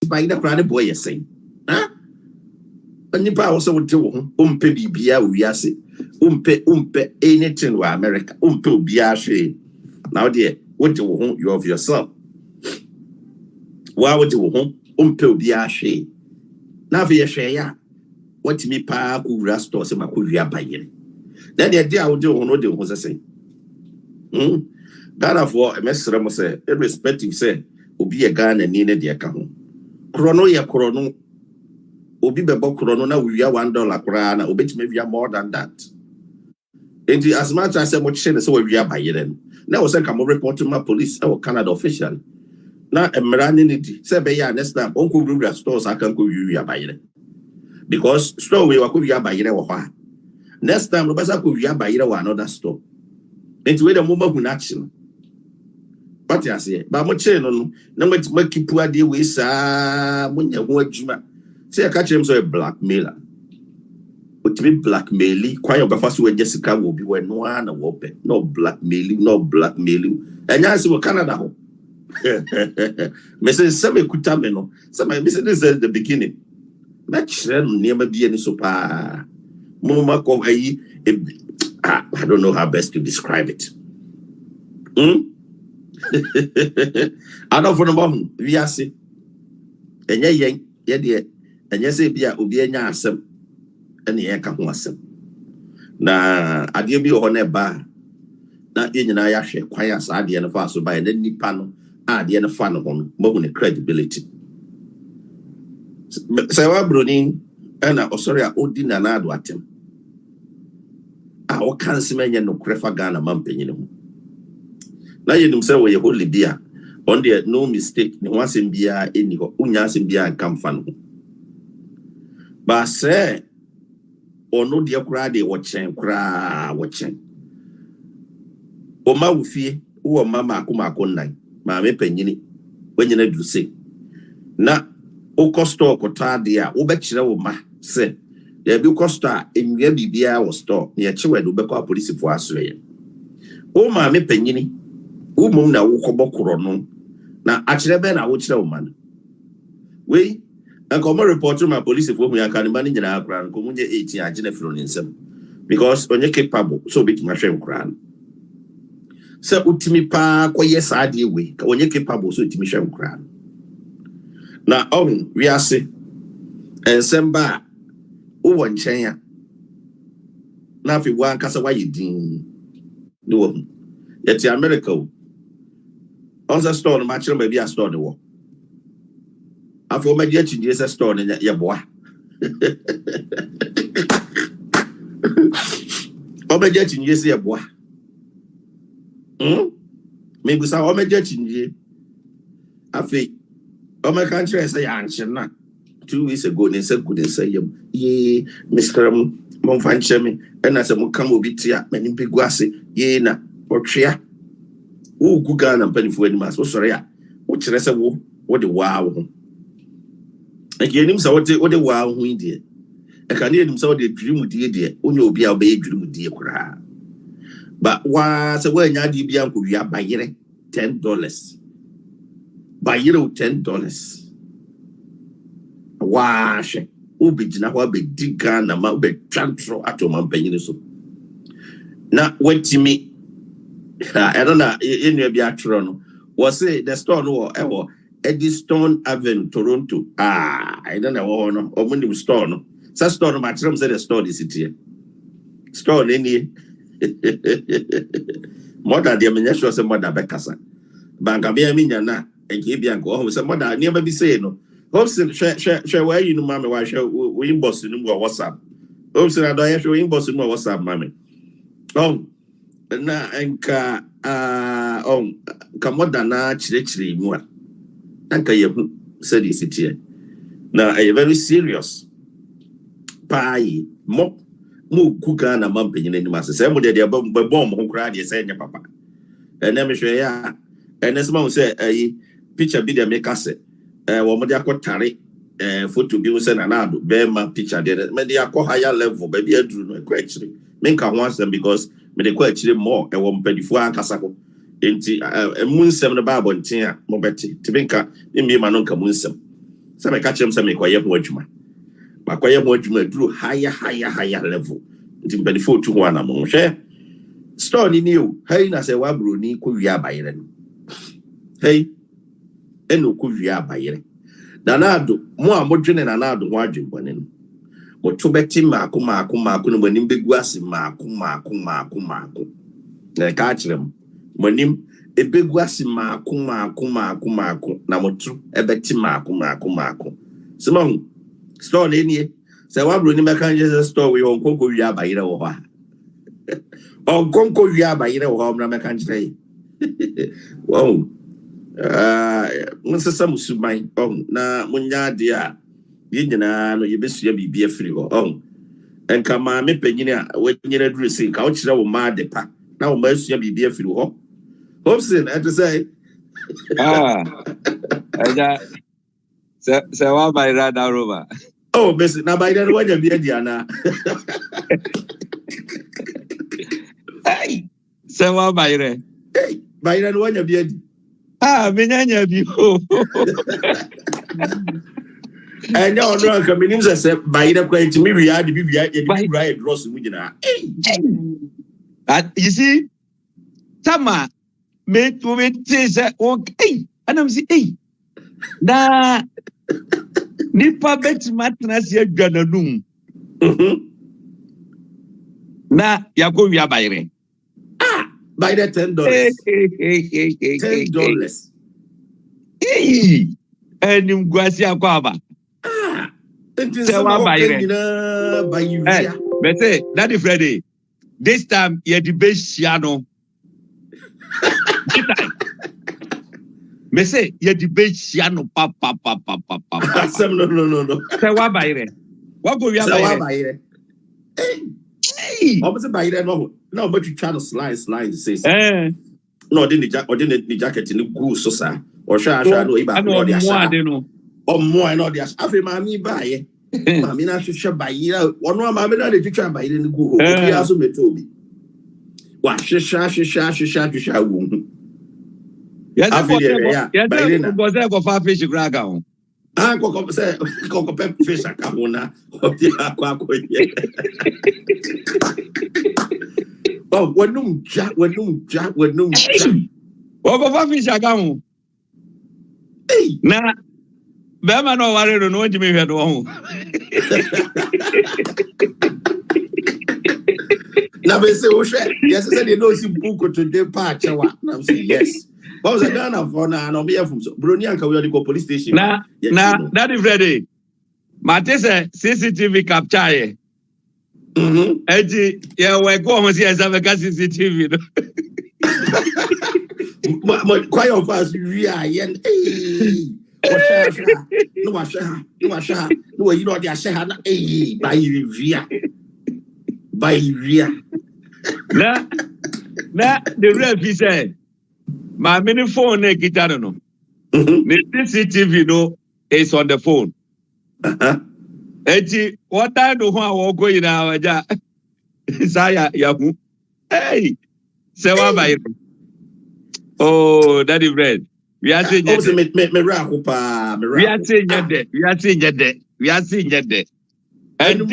by the crowd boy saying, huh? And you also would do bibia wiase, anything wa America, biashe. Now, dear, what do you of yourself? Why would you biashe? Now, via share, what me pa who rastore some akuya by ye. Then the idea I would do on what was I say. That for a messer must say, irrespective say, will be a gun and needed the account. Chrono ya chrono. Obi bebo chrono na we are $1 crown, obey maybe more than that. And as much as I much say so we are by then. Now was I come report to my police or Canada official. Now a maranity say by ya next time uncle Ruga stores I can go you by then. Because store we were could by year. Next time Robasa could by year another store. Into where the moment who action. But I say, but much no much make poor deal with when you watch my. Say I catch him so a blackmailer. But to be blackmailing, quite a first way Jessica will be when no one open. No blackmailing, no blackmailing. And I say, well, Canada. Mrs. Sammy Kutamino. Somebody missing this at the beginning. Match never be any super. Moma I don't know how best to describe it. I don't for the moment. We are see. And yeah, and yes, be a ubianya asem, and the eka wasem. Na adia bi on eba na yenyina ya hwe kwan asa ade ne fa so ba na nipa no ade ne fa no ho mo ne credibility. Sărwaa Broni ana osori a odi na na ado atem. A o kan se menye no krefa Ghana mampanyin ho. Na yenum se wo ye holy bia on there no mistake ne ho asem bia eni ho unya asem bia kam fa no. Ba se ono de kura de watchen kura watchen. O ma wo fie wo mama akoma nan ma me panyini wanyina du se na o costo kota de a wo be kire wo ma se ya bi costa enwia bibia wo store ne ya chewe do be kwa police fo aso ye o ma me panyini wo mum na wo kobokoro no na akire be na wo kire wo ma no we and come report to my police if we can manage na akran ko munye 18 agene fro nsem because onye capable so bit ma hwem kran se utimi pa ko yes ade we ka onye capable so utimi hwem kran na on we ase ensem ba wo wonchen ya na fi wan kasa wa yidin do yet America on the store ma chiro ba bia store de wo after my dear Jesus store in your boy. Oh, my dear Jesus, your boy. Maybe so. Oh, my dear Jesus. I think, oh, my country, I say, answer not 2 weeks ago, and said, good and say, ye, Mr. Monfanchemi, and as a Mokamo Bitia, many big guassi, ye, na, or tria. Oh, good gun and penny for any mass. Oh, sorry, which I said, what the wow. And you him what the wow who did. I can hear him so the dream with dear, only will be our baby dream with dear cry. But was a way now you be uncle, you are by $10. By $10. Wash, Ubi Jinawa be digan and my bed transfer at your mom penny. Now, wait to me. I don't know in your Beatron was it the store no ever. Eddystone Avenue, Toronto. I don't know. No, or when you store no. Such store no. My chum said the store this city. Store any. Mother, dear, me sure some mother Beccasa. Banka be a miniana and Kibianco. Oh, some mother never be saying no. Hobson, share where you know, mammy. Why shall we in Boston or WhatsApp? Hobson, I don't show in Boston or WhatsApp, mammy. Oh, na enka kamoda na chire mu anka ye said this here now a very serious pai mo kuka na mampenyin ni mas say mo de bomb ho kra de say nya papa and me hwe ya and this man say picture bi de make say wo mo de akotare photo bi wo say na do be ma picture de me de akọ higher level ba bi aduru no kwa chire me nka ho asem because me de kwa chire more e wo mpadifu ankasa ko enti munsem no ba abonten a mo beti tibinka mi ma no nka munsem Some catch him some quiet watchman. But quiet watchman drew higher level. Until 24 to 1 among share. Stony new, hey, na say wa Broni could ya by then. Hey, and no could ya by then. Nanado, more modern and another watching one. What to bet him, Marco, when him big was Marco. Na catch them. When him a big was Marco. Namotu, a bet him Marco. Simon, store in here. Say what Bruni Macan story on Conco ya by it over. On Conco ya by it over Macan say. Whoa. Mr. Samus, my own, na Munya dear. You know, you be a free or and come on, me penina when you're dressing, couch now, mad the pack. Now, mercy be a free or Hobson, I to say, Sărwaa by Rada. oh, Miss, now by that one, you'll be a Diana. Hey, Sărwaa by Re. Hey, by that one, you'll be a Minanya view. And now, no, coming in, said, by the way, to me, we had to be right, Ross, you see, Tama made to it says, okay, and I'm saying, hey, na nipa bet matnas ya gananum. Na yako ya bayre. By the $10. $10. Hey, and you guys ya kwaba. Sărwaa by you. But say, that is Friday. This time, you're the best piano. This time. Me say, you're the best piano. Pa. No. Sărwaa by Re. What go ya by Re? Hey. Obviously, by that, no, but you try to slide, say. No, didn't the jacket in the goose, so sir. Or shall I know about the or more and all the after mammy buy. Mammy, I should buy you. One more mammy, I did try by in the go. He also met Toby. What she shall wound. Yes, I was there for 5 fish dragon. Ah, Coco Pep fish a camona of the aqua. Oh, when no jack. Over 5 fish a gone. Hey, now. Bema no worry no what you mean at home. Now they say, oh shit, yes, I said you know some book to the patch. I'm saying yes. What was a Ghana for now? No, be from Broni and we go police station. Now, that is ready. Mate say CCTV capture. Eji, yeah, we go almost here as a CCTV. Quite of us, we are yen. No, you know, they are saying, hey, by Ria. Now, the rep he said, my mini phone, guitar, no. The CCTV, no, is on the phone. Eji, what I do, I will go in our job. Saya, Yahoo. Hey, Sărwaa by Re. Oh, that is red. We are seeing that. And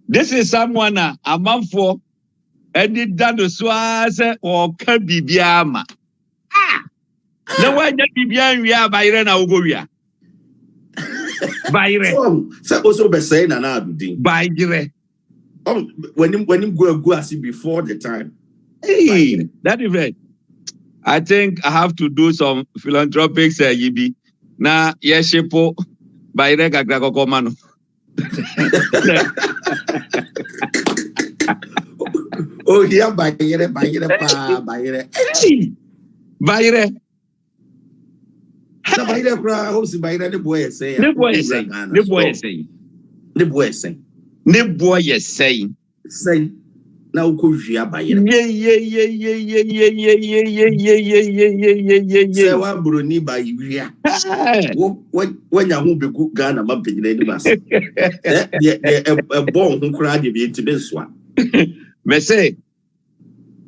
this is someone a month for and it done the swaz or can be biama. No one that be behind we are by Rena Ugovia. By Re. So also be saying another by Re. Oh, when him go as before the time. Hey, that is right. I think I have to do some philanthropics, Yibi. Na yeshipo by Rega Gragokomano. Oh, yeah, by Re. Now kujia by Sărwaa Broni by Ria. When you won't be good Ghana, my penny mass. A bomb who cried into this one. Me say,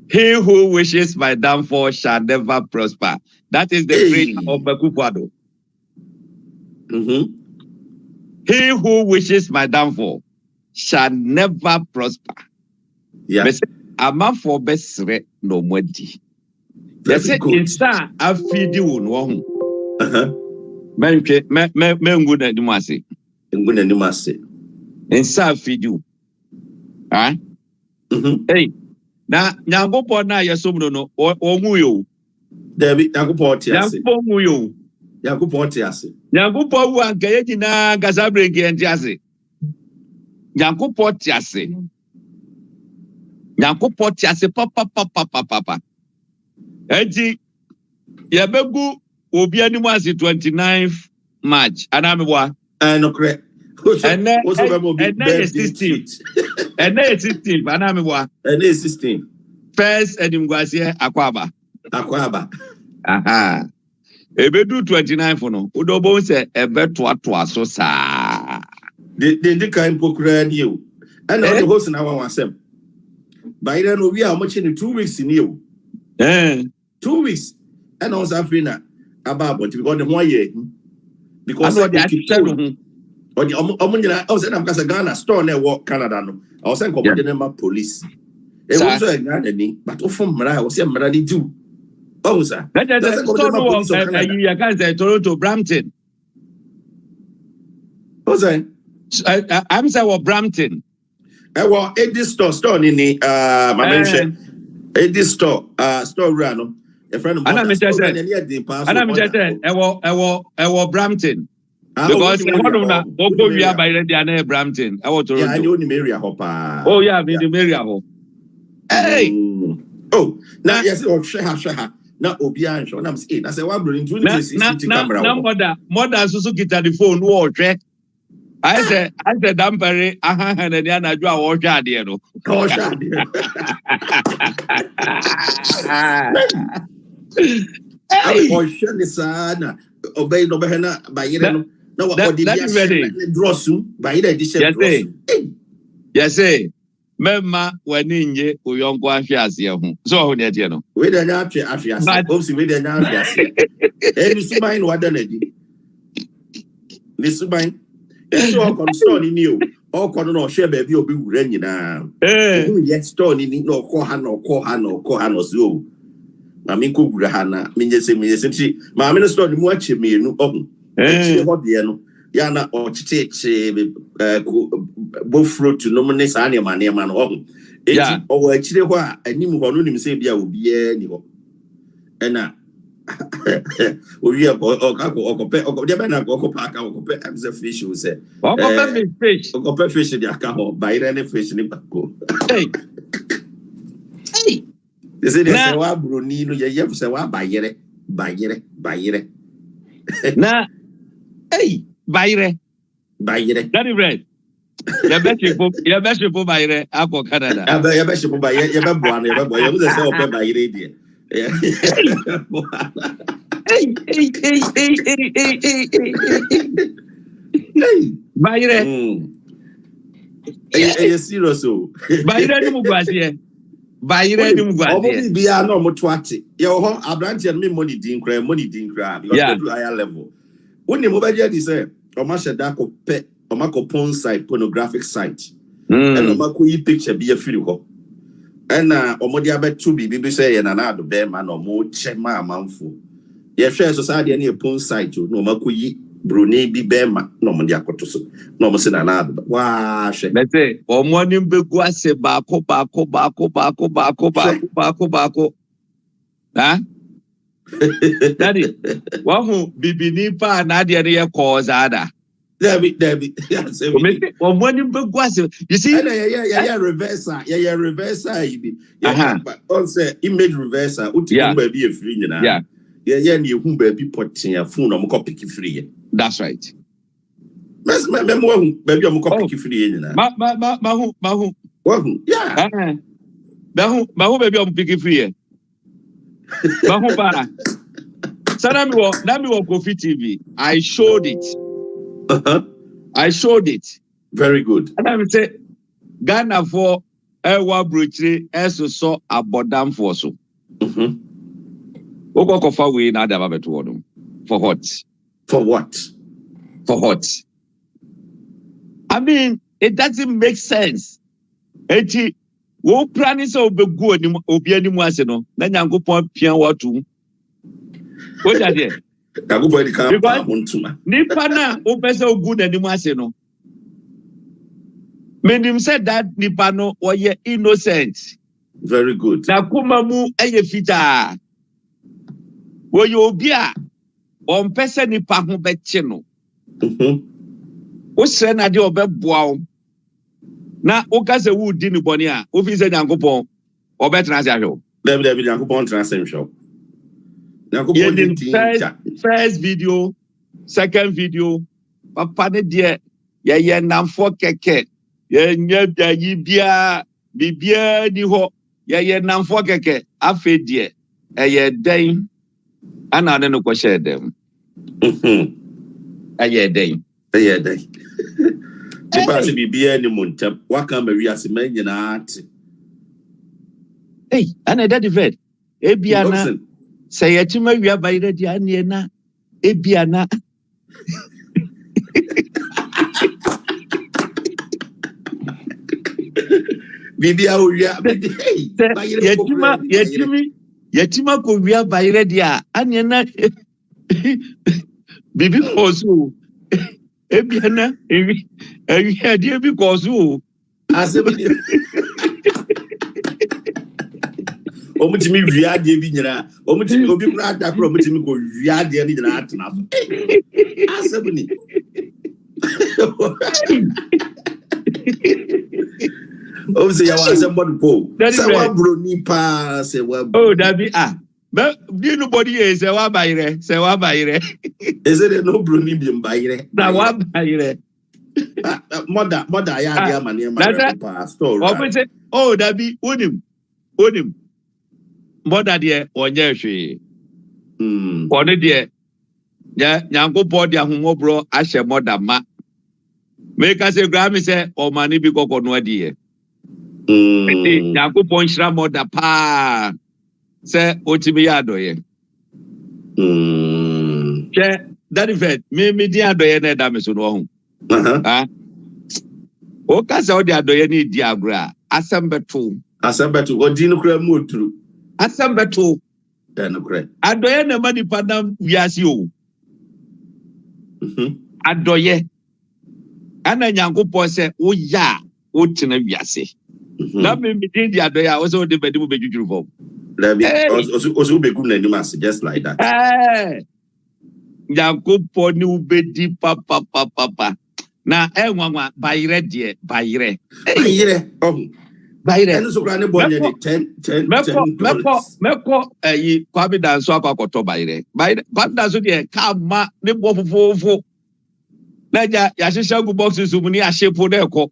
he who wishes my downfall shall never prosper. That is the prayer of Bekupado. He who wishes my downfall shall never prosper. Yeah. Ama for besre no mwedi. Very They said good. insa afidi won. Uh-huh. Nguna ni mwase. Nguna ni mwase. Insa afidi. Ah? Hey. Na nyankopon na yesomno no onguyo. David nyankopon ti ase. Nyankopon nguyo. Nyankopon ti ase. Nyankopon wa nkaye nyina gasabreki enti ase. Nyankopon ti ase. Nyankopon ti ase papa. Enti yebegu obi animu ase 29th March anamwa. No correct. And then 16th. And then 16th anamwa. And then 16th. First edimguasie akwaba. Aha. Ebedu 29th no. Udobo se ebeto so sa. The kind pokra ni o. And the host na wan wasem. By then we are much in 2 weeks in you. 2 weeks. And also Afrina about because the 1 year. Because I or the Omunyana, I was in Ghana store near walk Canada. No, I was saying the name of police. It was a Ghana, but from Mara was a Marani too. Oh, sir. I can't say Toronto, Brampton. What's that? I'm saying Brampton. Well, this store in the my mention. This store run. A friend of mine. I'm Brampton. Because one of them, we are by the Brampton. I want to. Yeah, I know the Maria Hopper. Oh, yeah, the Maria Hopper. Hey! Oh, now, yes, or Sheha. Now, Obian, and I'm saying, I said, what bring to the camera? Mother Suzuki at the phone, war track. I said, Dampere, and the Anna Joa or Jadiano. I was sure the son obeyed Obehana by you. No, what did you draw soon by the edition? Yes, eh. Memma when in ye or young Guafias, so net, you know. With an after obviously with an after. And you see mine what done it. This mine. It's all concerned in you. All corner or share baby will be running now. Yet stone in no Kohan or Zoo. Mammy Kugrahana, Minjesi, my minister, the watching me, no, what the Yana or take both fruit to nominate animal near man home. Yeah, or actually, why I knew one him say there will be any. And now, we have or compare or park or compare as a fish, who said, fish, or compare fish in the account, buy any fish in the back. Hey. They say they say wa Broni no ye say wa bayere. Na hey bayere. That is right. You bet you for bayere ako Canada. You bet you for bayere, you bet boy, you say open bayere there. Hey. Bayere. Hey, serious so. Bayere ni mugwasie. Bayire ni mugwasie. Obo bia na omotwate. Ye ho abranche me money din kra because they do higher level. When mo baje di say o ma sheda ko pe o ma ko porn site pornographic site. And o ma ko yi picture bi afiri ho. And o mo dia betu bi say ye na na do be ma no mo che ma amanfo. Ye hwe society na porn site no ma ko yi Broni bi be ma no mo dia koto so. No mo se na na do. Wa hwe. Let's say o mo ni mbegu ase baako. Huh? Daddy, wahu bibini pa na de ye cause ada. David. You see, yeah, reverser. Yeah, reverser. Yeah, but on say image reverser. Uti baby free na. Yeah, ni hu baby potin phone am ko pick free. That's right. Mes me baby am ko pick free na. Ma Wahu. Yeah. Ma hu baby am pick free. Ma hu ba. Nami wo Kofi TV. I showed it. I showed it. Very good. And I say, Ghana for Ewa Bruchri so abodam for so. Oko kofa we na da babeto wodum. For what? For what? For what? I mean, it doesn't make sense. Eti wo planning so be go ni obi ani mu ase no na Nyankopon pian watu. What are they? Nyankopon di kan pa hontuma. Nipa na o pese ogu na ni mu ase no. Menim said that nipa no oye innocent. Very good. Na kuma mu eye fita. Wo ye obi a on pese nipa ho be che no. O se na de obeboa o. Na o ka se wu di ni boni a, o fi se Nyankopon obetra se ahwo. David Nyankopon transcend show. Nyankopon first video, second video, papa ne de ye namfo keke. Ye nya dayi bibia ni ho ye namfo keke afe de eye den ana ne no ko share dem. Eye den. Tipa se bibia ni montam waka ma wi ase man nyina ate. Ana that event ebia na say yetima wi abayire dia na na ebia na bibia o wi yetima ko wi abayire dia ane na bibi kosu ebia na ewi dia bi kosu asebidi omutimi wiade bi nyira omutimi obi kura adakro omutimi ko wiade ni nyira atena so asebini obse ya wa somebody po se wa broni pa se wa dabi but nobody is se wa bayire is it no broni bi mbayire na wa bayire mother ya dia mane ma pa store obse dabi onim mother de onye hwe one de Nyankopon de ahomobro ahye mother ma make us a gram say o mani bi kokonu adie Nyankopon hira mother pa say otimi Her-Adoye that event me di Her-Adoye na da me so no ho o ka say o di Her-Adoye ni di agura asembeto odi no kura mu oturu asembeto no kura Her-Adoye na mani padam wiase o Her-Adoye ana Nyankopon say o ya o tena wiase na me di Her-Adoye o so de bedi mu bejujuru fo also be good na mas just like that Nyankopon ni ubedi papa na enwanwa bayire de bayire and so grande bonye 10 meko kwabi danso akoto bayire kwabi danso de kama ne bo fofofo na ya hihya gu boxes mu ni ahyepo na eko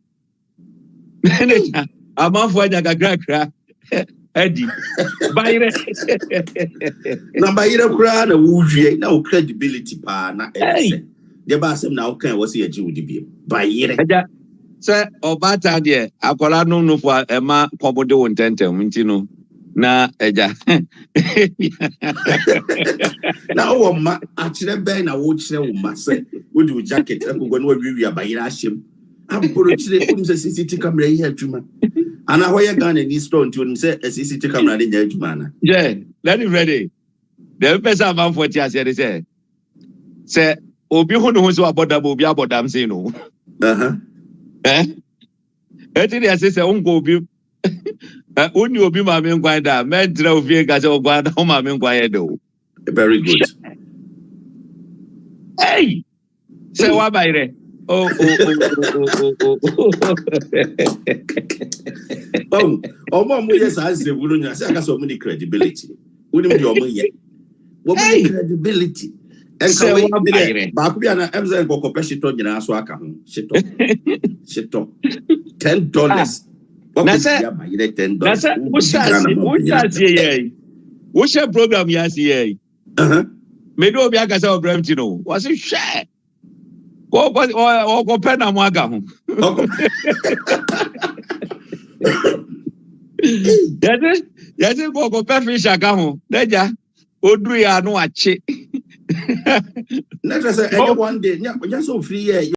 amanfo anya gagrakra edi bayire na bayire kura na wuwie na o credibility pa na ese de ba asem na o kan wo se yaji wudi bi bayire se obata de akola no for ema kobode won tentem nti no na eja na o ma a kire ben na wo kire wo ma se wo di jacket e ko no wiwi abayire ahyem aboro kire o se CCTV camera yi adwuma ana hoye Ghana ni store nti o se CCTV camera de nya adwuma na let it ready the person man for tia say obi hu no so aboda obi abodam say no eti dia say unko obi oni obi ma me nkwan da me dra obi ga say ogwa da o ma me nkwan ye do very good say wa bayire omo mu yes as the wulu nya say aka so mu ni credibility woni mu de omo ye wo mu credibility and ba ku bia na MZ go kopɛ shito nyina so aka ho shito $10 na say wo share program ya si ye me do obi aka say program ti no was share ko pena mo aga ho yade ko pe fish aga ho deja oduru ya no ache na just say any one day nya so free